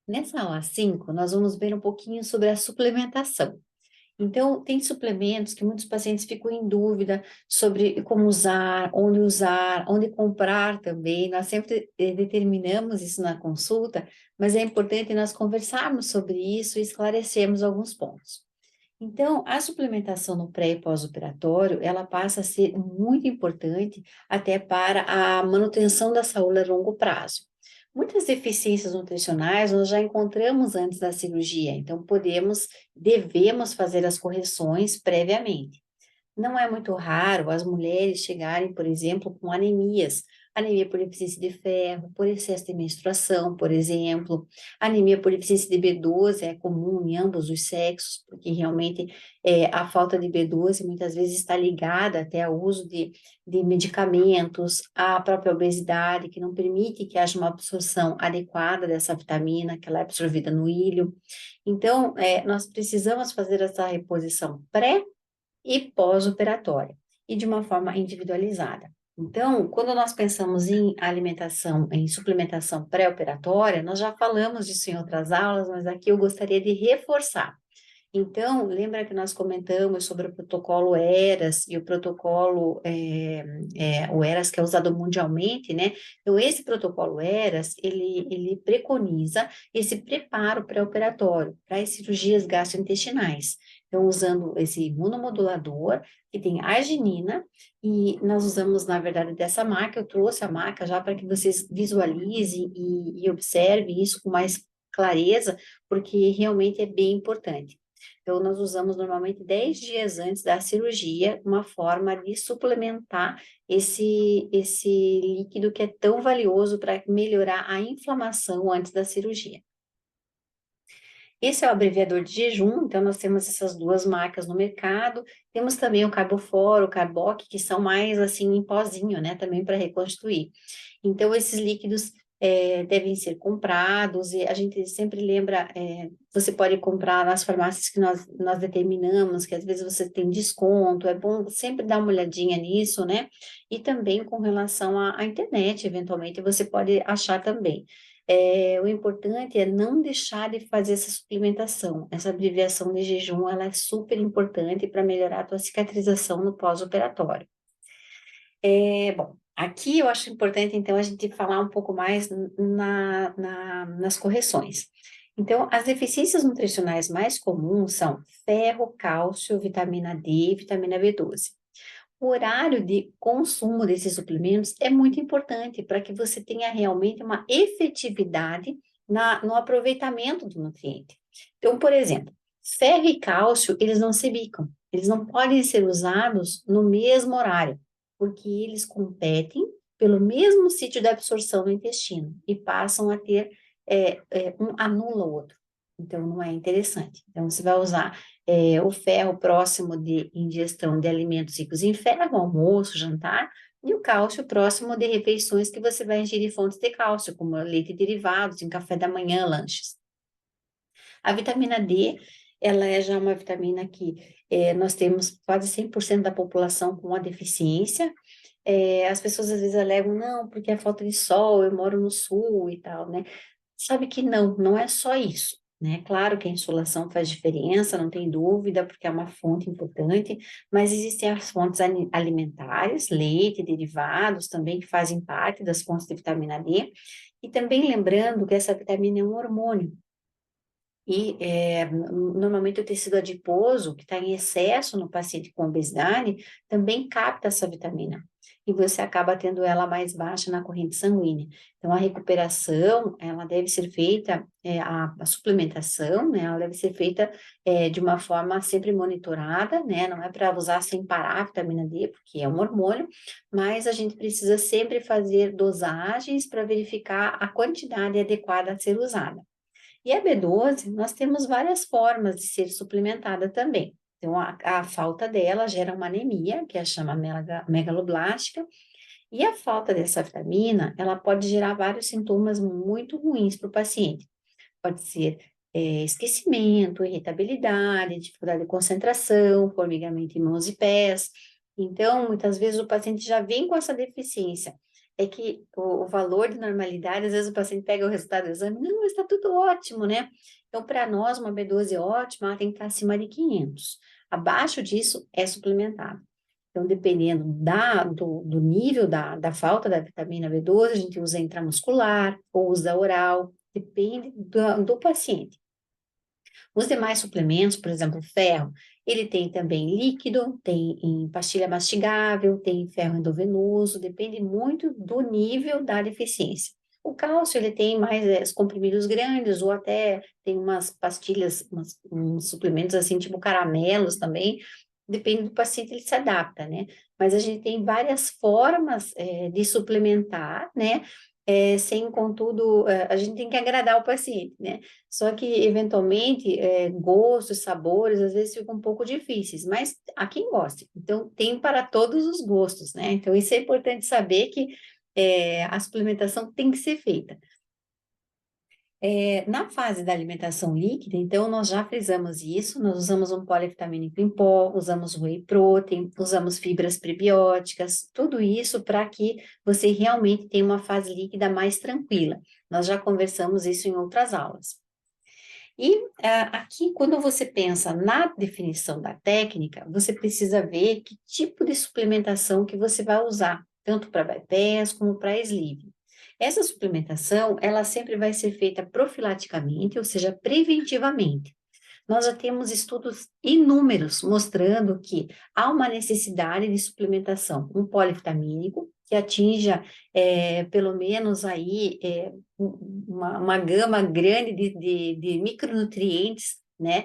Nessa aula 5, nós vamos ver um pouquinho sobre a suplementação. Então, tem suplementos que muitos pacientes ficam em dúvida sobre como usar, onde comprar também. Nós sempre determinamos isso na consulta, mas é importante nós conversarmos sobre isso e esclarecermos alguns pontos. Então, a suplementação no pré e pós-operatório, ela passa a ser muito importante até para a manutenção da saúde a longo prazo. Muitas deficiências nutricionais nós já encontramos antes da cirurgia, então devemos fazer as correções previamente. Não é muito raro as mulheres chegarem, por exemplo, com anemias. Anemia por deficiência de ferro, por excesso de menstruação, por exemplo. Anemia por deficiência de B12 é comum em ambos os sexos, porque realmente a falta de B12 muitas vezes está ligada até ao uso de medicamentos, à própria obesidade, que não permite que haja uma absorção adequada dessa vitamina, que ela é absorvida no ilho. Então, nós precisamos fazer essa reposição pré e pós-operatória, e de uma forma individualizada. Então, quando nós pensamos em alimentação, em suplementação pré-operatória, nós já falamos disso em outras aulas, mas aqui eu gostaria de reforçar. Então, lembra que nós comentamos sobre o protocolo ERAS e o protocolo, o ERAS que é usado mundialmente, né? Então, esse protocolo ERAS, ele preconiza esse preparo pré-operatório para as cirurgias gastrointestinais. Então, usando esse imunomodulador, que tem arginina, e nós usamos, na verdade, dessa marca, eu trouxe a marca já para que vocês visualizem e observem isso com mais clareza, porque realmente é bem importante. Então, nós usamos normalmente 10 dias antes da cirurgia, uma forma de suplementar esse líquido que é tão valioso para melhorar a inflamação antes da cirurgia. Esse é o abreviador de jejum, então nós temos essas duas marcas no mercado. Temos também o Carboforo, o Carboc, que são mais assim em pozinho, né? Também para reconstruir. Então, esses líquidos devem ser comprados, e a gente sempre lembra, você pode comprar nas farmácias que nós determinamos, que às vezes você tem desconto, é bom sempre dar uma olhadinha nisso, né? E também com relação à internet, eventualmente, você pode achar também. O importante é não deixar de fazer essa suplementação. Essa abreviação de jejum, ela é super importante para melhorar a tua cicatrização no pós-operatório. Bom, aqui eu acho importante, então, a gente falar um pouco mais nas correções. Então, as deficiências nutricionais mais comuns são ferro, cálcio, vitamina D, vitamina B12. O horário de consumo desses suplementos é muito importante para que você tenha realmente uma efetividade no aproveitamento do nutriente. Então, por exemplo, ferro e cálcio, eles não se bicam, eles não podem ser usados no mesmo horário, porque eles competem pelo mesmo sítio de absorção no intestino e passam a ter, um anula o outro. Então, não é interessante. Então, você vai usar o ferro próximo de ingestão de alimentos ricos em ferro, almoço, jantar, e o cálcio próximo de refeições que você vai ingerir fontes de cálcio, como leite e derivados, em café da manhã, lanches. A vitamina D, ela é já uma vitamina que nós temos quase 100% da população com a deficiência. As pessoas às vezes alegam, não, porque é falta de sol, eu moro no sul e tal, né? Sabe que não é só isso, né? Claro que a insolação faz diferença, não tem dúvida, porque é uma fonte importante, mas existem as fontes alimentares, leite, derivados também, que fazem parte das fontes de vitamina D, e também lembrando que essa vitamina é um hormônio, e normalmente o tecido adiposo, que está em excesso no paciente com obesidade, também capta essa vitamina. E você acaba tendo ela mais baixa na corrente sanguínea. Então, a recuperação, ela deve ser feita, a suplementação, né, ela deve ser feita de uma forma sempre monitorada, né, não é para usar sem parar a vitamina D, porque é um hormônio, mas a gente precisa sempre fazer dosagens para verificar a quantidade adequada a ser usada. E a B12, nós temos várias formas de ser suplementada também. Então, a falta dela gera uma anemia, que é a chama megaloblástica, e a falta dessa vitamina, ela pode gerar vários sintomas muito ruins para o paciente. Pode ser esquecimento, irritabilidade, dificuldade de concentração, formigamento em mãos e pés. Então, muitas vezes o paciente já vem com essa deficiência. é que o valor de normalidade, às vezes o paciente pega o resultado do exame, não, mas está tudo ótimo, né? Então, para nós, uma B12 ótima, ela tem que estar acima de 500. Abaixo disso, é suplementado. Então, dependendo do nível da falta da vitamina B12, a gente usa intramuscular ou usa oral, depende do paciente. Os demais suplementos, por exemplo, o ferro, ele tem também líquido, tem em pastilha mastigável, tem ferro endovenoso, depende muito do nível da deficiência. O cálcio, ele tem mais os comprimidos grandes, ou até tem umas pastilhas, uns suplementos assim, tipo caramelos também, depende do paciente, ele se adapta, né? Mas a gente tem várias formas de suplementar, né? Sem, contudo, a gente tem que agradar o paciente, né? Só que, eventualmente, gostos, sabores, às vezes ficam um pouco difíceis, mas há quem goste. Então, tem para todos os gostos, né? Então, isso é importante saber que a suplementação tem que ser feita. Na fase da alimentação líquida, então, nós já frisamos isso, nós usamos um polivitamínico em pó, usamos whey protein, usamos fibras prebióticas, tudo isso para que você realmente tenha uma fase líquida mais tranquila. Nós já conversamos isso em outras aulas. E aqui, quando você pensa na definição da técnica, você precisa ver que tipo de suplementação que você vai usar, tanto para bypass como para sleeve. Essa suplementação, ela sempre vai ser feita profilaticamente, ou seja, preventivamente. Nós já temos estudos inúmeros mostrando que há uma necessidade de suplementação, um polivitamínico, que atinja pelo menos aí uma gama grande de micronutrientes, né,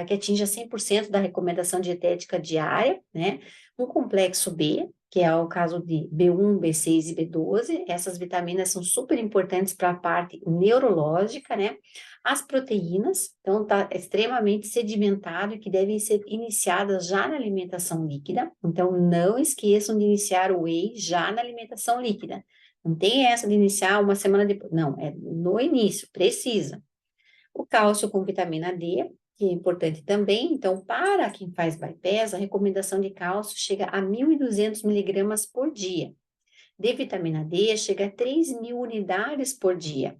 que atinja 100% da recomendação dietética diária, né, um complexo B, que é o caso de B1, B6 e B12, essas vitaminas são super importantes para a parte neurológica, né, as proteínas, então está extremamente sedimentado e que devem ser iniciadas já na alimentação líquida, então não esqueçam de iniciar o whey já na alimentação líquida. Não tem essa de iniciar uma semana depois, não, é no início, precisa. O cálcio com vitamina D, que é importante também, então para quem faz bypass, a recomendação de cálcio chega a 1.200 miligramas por dia. De vitamina D chega a 3.000 unidades por dia.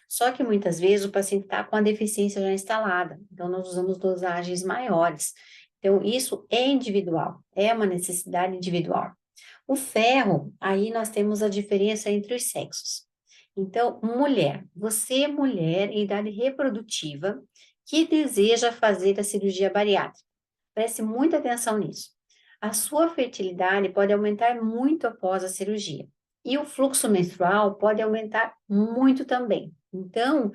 Só que muitas vezes o paciente está com a deficiência já instalada, então nós usamos dosagens maiores. Então, isso é individual, é uma necessidade individual. O ferro, aí nós temos a diferença entre os sexos. Então, mulher, você é mulher em idade reprodutiva que deseja fazer a cirurgia bariátrica. Preste muita atenção nisso. A sua fertilidade pode aumentar muito após a cirurgia. E o fluxo menstrual pode aumentar muito também. Então,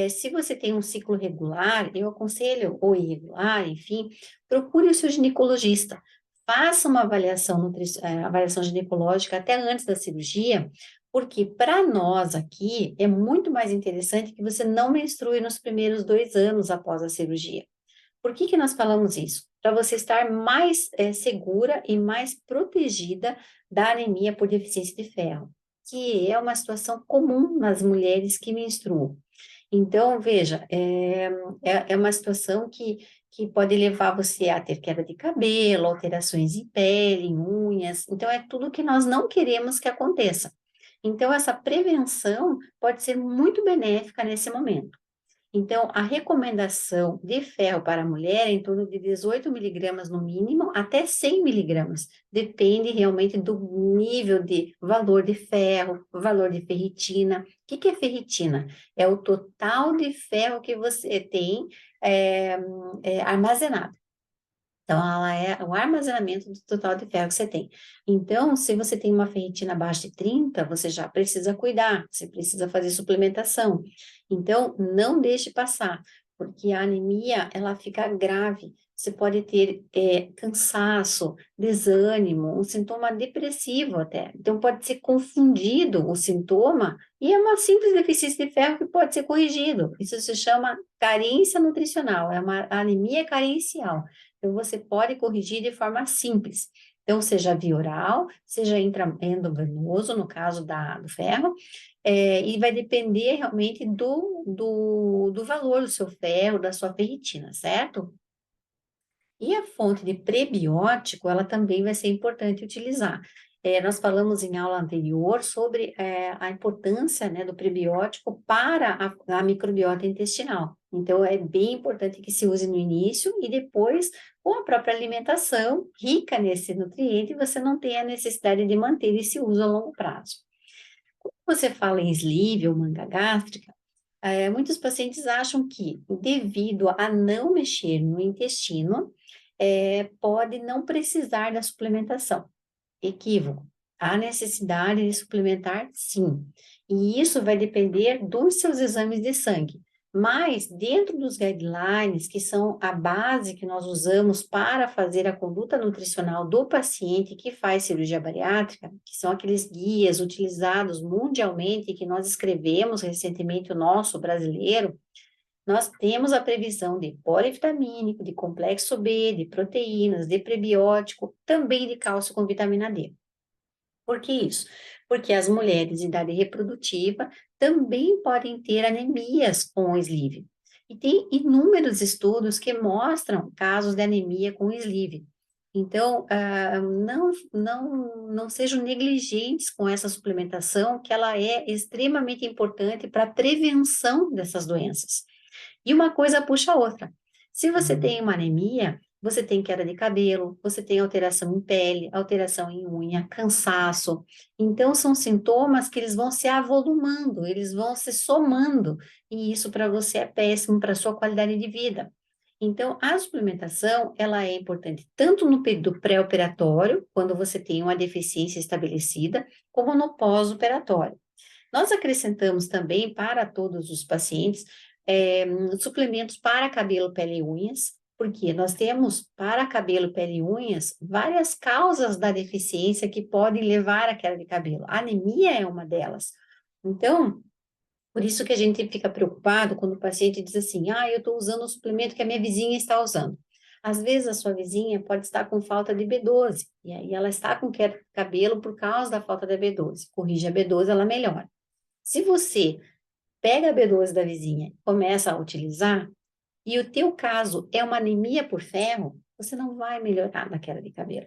se você tem um ciclo regular, eu aconselho, ou irregular, enfim, procure o seu ginecologista. Faça uma avaliação ginecológica até antes da cirurgia, porque para nós aqui é muito mais interessante que você não menstrue nos primeiros 2 anos após a cirurgia. Por que que nós falamos isso? Para você estar mais segura e mais protegida da anemia por deficiência de ferro, que é uma situação comum nas mulheres que menstruam. Então, veja, é uma situação que pode levar você a ter queda de cabelo, alterações em pele, em unhas. Então, é tudo que nós não queremos que aconteça. Então, essa prevenção pode ser muito benéfica nesse momento. Então, a recomendação de ferro para a mulher é em torno de 18 miligramas no mínimo, até 100 miligramas. Depende realmente do nível de valor de ferro, valor de ferritina. O que é ferritina? É o total de ferro que você tem armazenado. Então, ela é o armazenamento do total de ferro que você tem. Então, se você tem uma ferritina abaixo de 30, você já precisa cuidar, você precisa fazer suplementação. Então, não deixe passar, porque a anemia, ela fica grave. Você pode ter cansaço, desânimo, um sintoma depressivo até. Então, pode ser confundido o sintoma e é uma simples deficiência de ferro que pode ser corrigido. Isso se chama carência nutricional, é uma anemia carencial. Então, você pode corrigir de forma simples. Então, seja via oral, seja endovenoso, no caso do ferro, e vai depender realmente do valor do seu ferro, da sua ferritina, certo? E a fonte de prebiótico, ela também vai ser importante utilizar. Nós falamos em aula anterior sobre a importância, né, do prebiótico para a microbiota intestinal. Então, é bem importante que se use no início e depois, com a própria alimentação rica nesse nutriente, você não tem a necessidade de manter esse uso a longo prazo. Quando você fala em sleeve ou manga gástrica, muitos pacientes acham que, devido a não mexer no intestino, pode não precisar da suplementação. Equívoco. Há necessidade de suplementar, sim. E isso vai depender dos seus exames de sangue. Mas, dentro dos guidelines, que são a base que nós usamos para fazer a conduta nutricional do paciente que faz cirurgia bariátrica, que são aqueles guias utilizados mundialmente, que nós escrevemos recentemente, o nosso brasileiro, nós temos a previsão de polivitamínico, de complexo B, de proteínas, de prebiótico, também de cálcio com vitamina D. Por que isso? Porque as mulheres de idade reprodutiva também podem ter anemias com o sleeve. E tem inúmeros estudos que mostram casos de anemia com o sleeve. Então, não sejam negligentes com essa suplementação, que ela é extremamente importante para a prevenção dessas doenças. E uma coisa puxa a outra. Se você tem uma anemia, você tem queda de cabelo, você tem alteração em pele, alteração em unha, cansaço. Então, são sintomas que eles vão se avolumando, eles vão se somando, e isso para você é péssimo para a sua qualidade de vida. Então, a suplementação, ela é importante tanto no período pré-operatório, quando você tem uma deficiência estabelecida, como no pós-operatório. Nós acrescentamos também para todos os pacientes suplementos para cabelo, pele e unhas, porque nós temos para cabelo, pele e unhas várias causas da deficiência que podem levar à queda de cabelo. A anemia é uma delas. Então, por isso que a gente fica preocupado quando o paciente diz assim, eu estou usando o suplemento que a minha vizinha está usando. Às vezes a sua vizinha pode estar com falta de B12, e aí ela está com queda de cabelo por causa da falta da B12. Corrige a B12, ela melhora. Se você pega a B12 da vizinha, começa a utilizar, e o teu caso é uma anemia por ferro, você não vai melhorar na queda de cabelo.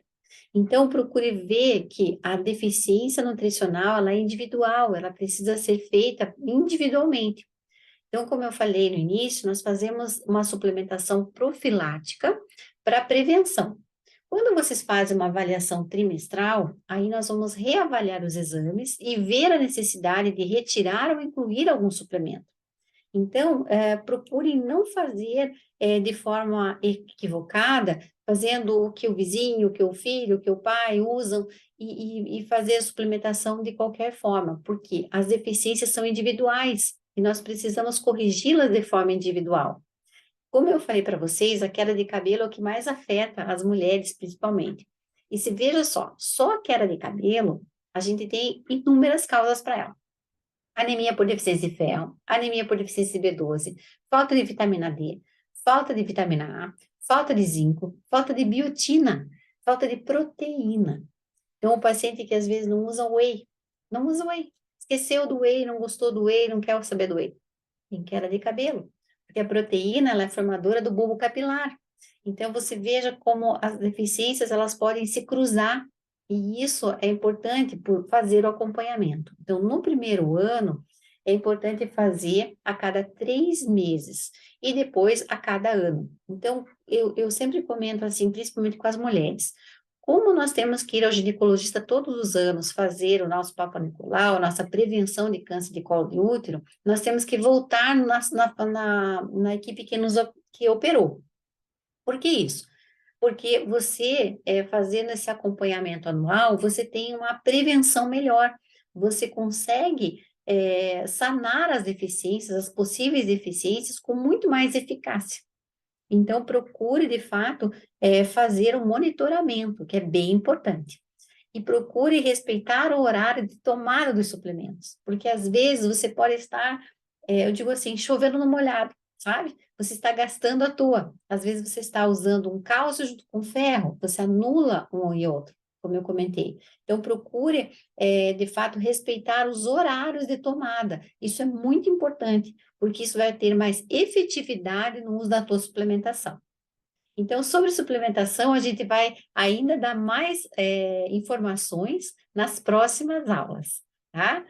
Então, procure ver que a deficiência nutricional, ela é individual, ela precisa ser feita individualmente. Então, como eu falei no início, nós fazemos uma suplementação profilática para prevenção. Quando vocês fazem uma avaliação trimestral, aí nós vamos reavaliar os exames e ver a necessidade de retirar ou incluir algum suplemento. Então, procurem não fazer de forma equivocada, fazendo o que o vizinho, o que o filho, o que o pai usam e fazer a suplementação de qualquer forma, porque as deficiências são individuais e nós precisamos corrigi-las de forma individual. Como eu falei para vocês, a queda de cabelo é o que mais afeta as mulheres, principalmente. E se veja só a queda de cabelo, a gente tem inúmeras causas para ela. Anemia por deficiência de ferro, anemia por deficiência de B12, falta de vitamina D, falta de vitamina A, falta de zinco, falta de biotina, falta de proteína. Então, o paciente que às vezes não usa whey, não usa whey, esqueceu do whey, não gostou do whey, não quer saber do whey. Tem queda de cabelo, porque a proteína ela é formadora do bulbo capilar. Então, você veja como as deficiências elas podem se cruzar, e isso é importante por fazer o acompanhamento. Então, no primeiro ano, é importante fazer a cada 3 meses, e depois a cada ano. Então, eu sempre comento assim, principalmente com as mulheres, como nós temos que ir ao ginecologista todos os anos fazer o nosso Papa Nicolau, a nossa prevenção de câncer de colo de útero, nós temos que voltar na equipe que operou. Por que isso? Porque você, fazendo esse acompanhamento anual, você tem uma prevenção melhor, você consegue sanar as deficiências, as possíveis deficiências, com muito mais eficácia. Então, procure, de fato, fazer um monitoramento, que é bem importante. E procure respeitar o horário de tomada dos suplementos, porque às vezes você pode estar, eu digo assim, chovendo no molhado, sabe? Você está gastando à toa. Às vezes você está usando um cálcio junto com ferro, você anula um e outro, como eu comentei. Então, procure, de fato, respeitar os horários de tomada. Isso é muito importante, porque isso vai ter mais efetividade no uso da tua suplementação. Então, sobre suplementação, a gente vai ainda dar mais informações nas próximas aulas, tá?